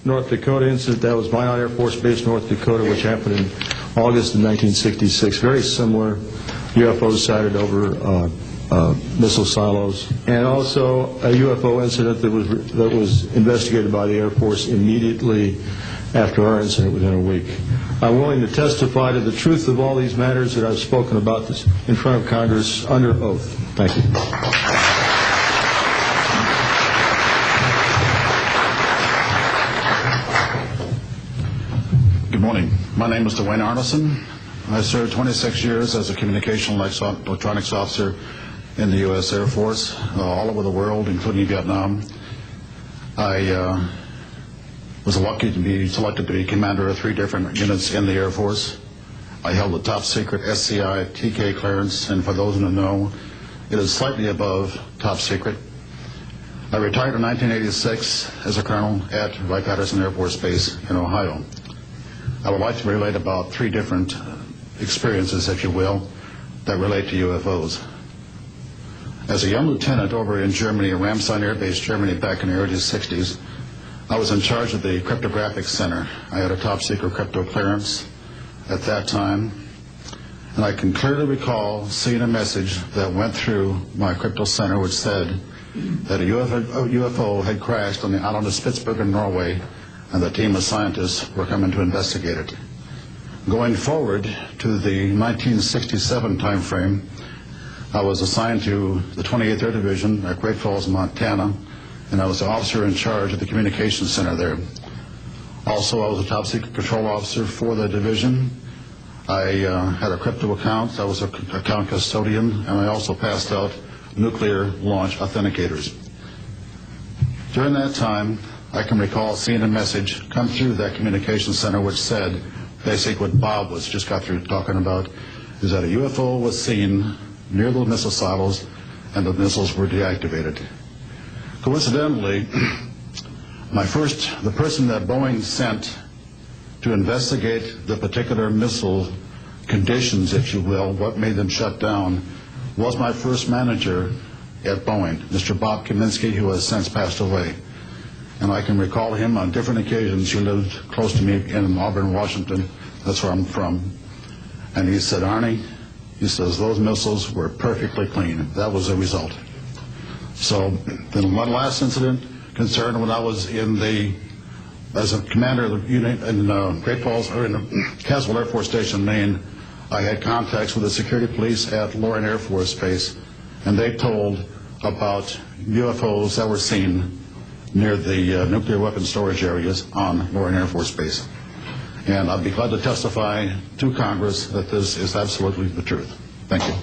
North Dakota incident. That was Minot Air Force Base, North Dakota, which happened in August of 1966. Very similar UFOs sighted over missile silos, and also a UFO incident that was investigated by the Air Force immediately after our incident within a week. I'm willing to testify to the truth of all these matters that I've spoken about this in front of Congress under oath. Thank you. Good morning. My name is Dwayne Arneson. I served 26 years as a communication electronics officer in the U.S. Air Force, all over the world, including Vietnam. I was lucky to be selected to be commander of 3 different units in the Air Force. I held the top secret SCI TK clearance, and for those who don't know, it is slightly above top secret. I retired in 1986 as a colonel at Wright-Patterson Air Force Base in Ohio. I would like to relate about 3 different experiences, if you will, that relate to UFOs. As a young lieutenant over in Germany, Ramstein Air Base, Germany, back in the early 60s, I was in charge of the cryptographic center. I had a top secret crypto clearance at that time, and I can clearly recall seeing a message that went through my crypto center which said that a UFO had crashed on the island of Spitsbergen, Norway, and the team of scientists were coming to investigate it. Going forward to the 1967 time frame, I was assigned to the 28th Air Division at Great Falls, Montana, and I was the officer in charge of the communications center there. Also, I was a top secret control officer for the division. I had a crypto account. I was an account custodian, and I also passed out nuclear launch authenticators. During that time, I can recall seeing a message come through that communications center which said, basically what Bob was just got through talking about, is that a UFO was seen near the missile silos and the missiles were deactivated. Coincidentally, the person that Boeing sent to investigate the particular missile conditions, if you will, what made them shut down, was my first manager at Boeing, Mr. Bob Kaminsky, who has since passed away. And I can recall him on different occasions. He lived close to me in Auburn, Washington. That's where I'm from. And he said, Arnie, he says, those missiles were perfectly clean. That was the result. So then one last incident concerned when I was as a commander of the unit in Great Falls, or in Castle Air Force Station, Maine. I had contacts with the security police at Loring Air Force Base, and they told about UFOs that were seen near the nuclear weapons storage areas on Loring Air Force Base. And I'd be glad to testify to Congress that this is absolutely the truth. Thank you.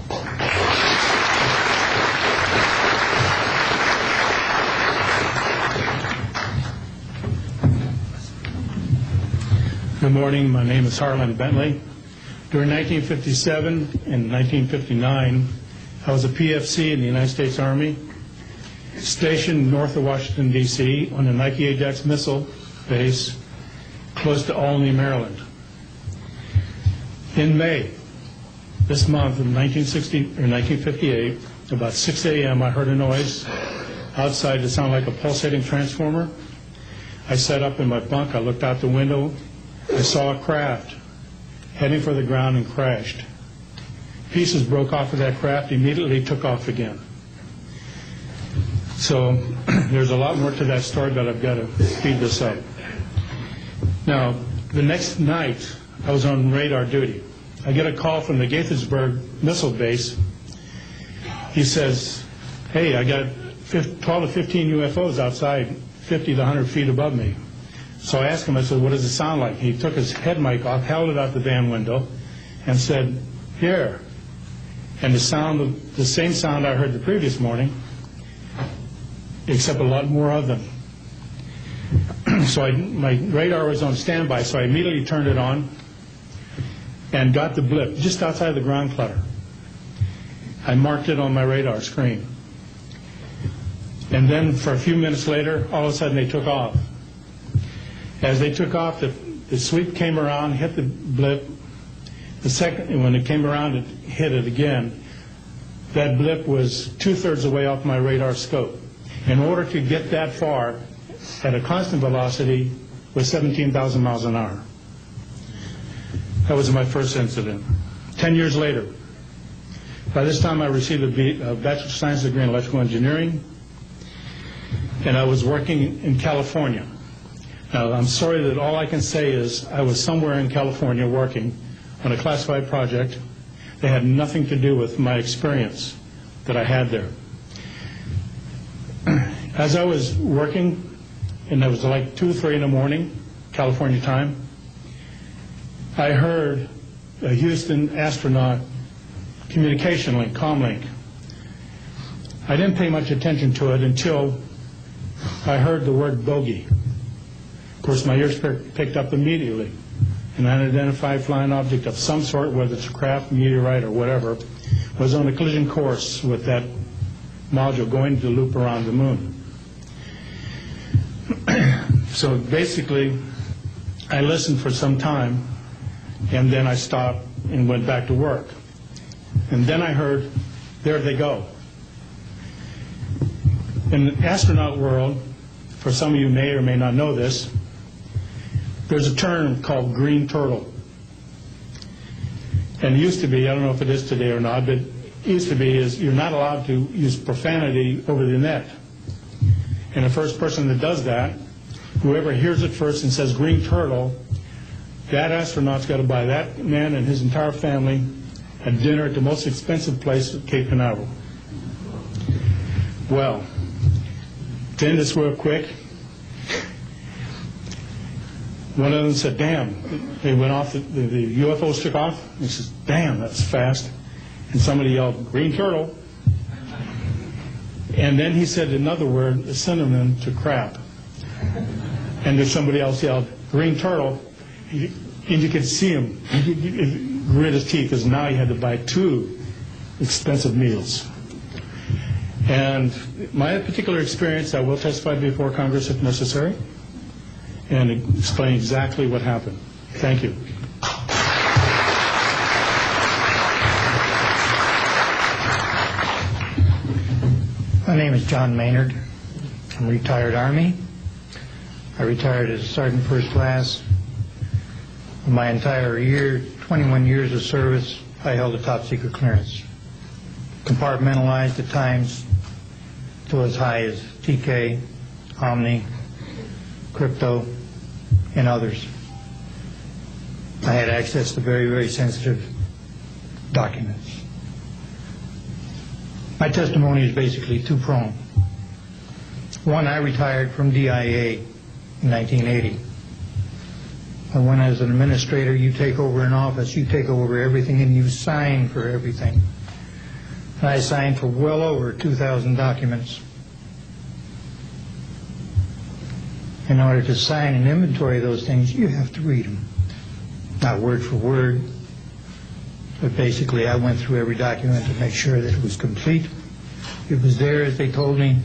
Good morning. My name is Harlan Bentley. During 1957 and 1959, I was a PFC in the United States Army, stationed north of Washington, D.C. on the Nike Ajax missile base close to Albany, Maryland. In May, this month of 1958, about 6 a.m., I heard a noise outside that sounded like a pulsating transformer. I sat up in my bunk. I looked out the window. I saw a craft heading for the ground and crashed. Pieces broke off of that craft, immediately took off again. So there's a lot more to that story, but I've got to speed this up. Now, the next night, I was on radar duty. I get a call from the Gaithersburg missile base. He says, hey, I got 12 to 15 UFOs outside, 50 to 100 feet above me. So I asked him, I said, what does it sound like? He took his head mic off, held it out the van window, and said, here. And the same sound I heard the previous morning, except a lot more of them. So my radar was on standby, so I immediately turned it on and got the blip just outside the ground clutter. I marked it on my radar screen. And then for a few minutes later, all of a sudden they took off. As they took off, the sweep came around, hit the blip. The second, when it came around, it hit it again. That blip was 2/3 away off my radar scope. In order to get that far at a constant velocity, with 17,000 miles an hour. That was my first incident. 10 years later, by this time I received a Bachelor of Science degree in electrical engineering, and I was working in California. Now, I'm sorry that all I can say is I was somewhere in California working on a classified project that had nothing to do with my experience that I had there. As I was working, and it was like 2 or 3 in the morning, California time, I heard a Houston astronaut communication link, comlink. I didn't pay much attention to it until I heard the word bogey. Of course, my ears picked up immediately. An unidentified flying object of some sort, whether it's a craft, meteorite, or whatever, was on a collision course with that module going to loop around the moon. So basically, I listened for some time, and then I stopped and went back to work. And then I heard, there they go. In the astronaut world, for some of you may or may not know this, there's a term called green turtle. And it used to be, I don't know if it is today or not, but it used to be is you're not allowed to use profanity over the net. And the first person that does that, whoever hears it first and says green turtle, that astronaut's got to buy that man and his entire family a dinner at the most expensive place at Cape Canaveral. Well, to end this real quick, one of them said, damn, they went off, the UFOs took off. He says, damn, that's fast. And somebody yelled, green turtle. And then he said another word, a synonym to crap. And then somebody else yelled, green turtle. And you could see him grit his teeth, because now he had to buy 2 expensive meals. And my particular experience, I will testify before Congress if necessary, and explain exactly what happened. Thank you. My name is John Maynard. I'm a retired Army. I retired as a Sergeant First Class. My entire 21 years of service, I held a top secret clearance. Compartmentalized at times to as high as TK, Omni, Crypto, and others. I had access to very, very sensitive documents. My testimony is basically 2-pronged. One, I retired from DIA in 1980. And when as an administrator, you take over an office, you take over everything and you sign for everything. And I signed for well over 2,000 documents. In order to sign and inventory those things, you have to read them. Not word for word, but basically I went through every document to make sure that it was complete. It was there, as they told me,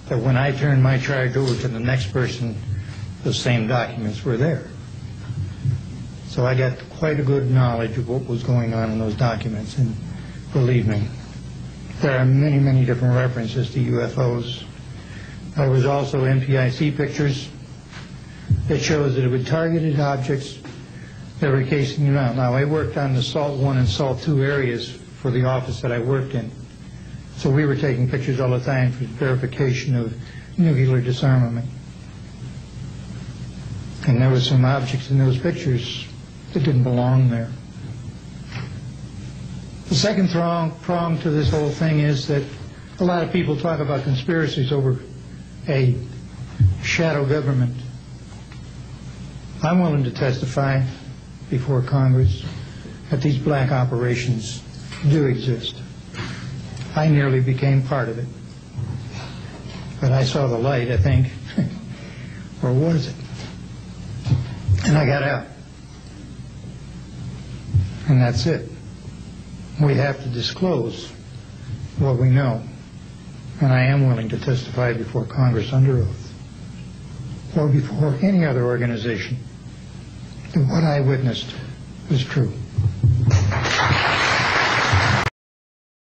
that when I turned my charge over to the next person, the same documents were there. So I got quite a good knowledge of what was going on in those documents, and believe me, there are many, many different references to UFOs. There was also NPIC pictures that shows that it would targeted objects that were casing you out. Now, I worked on the SALT 1 and SALT 2 areas for the office that I worked in. So we were taking pictures all the time for verification of nuclear disarmament. And there were some objects in those pictures that didn't belong there. The second prong to this whole thing is that a lot of people talk about conspiracies over a shadow government. I'm willing to testify before Congress that these black operations do exist. I nearly became part of it. But I saw the light, I think, or was it? And I got out. And that's it. We have to disclose what we know. And I am willing to testify before Congress under oath, or before any other organization, that what I witnessed was true.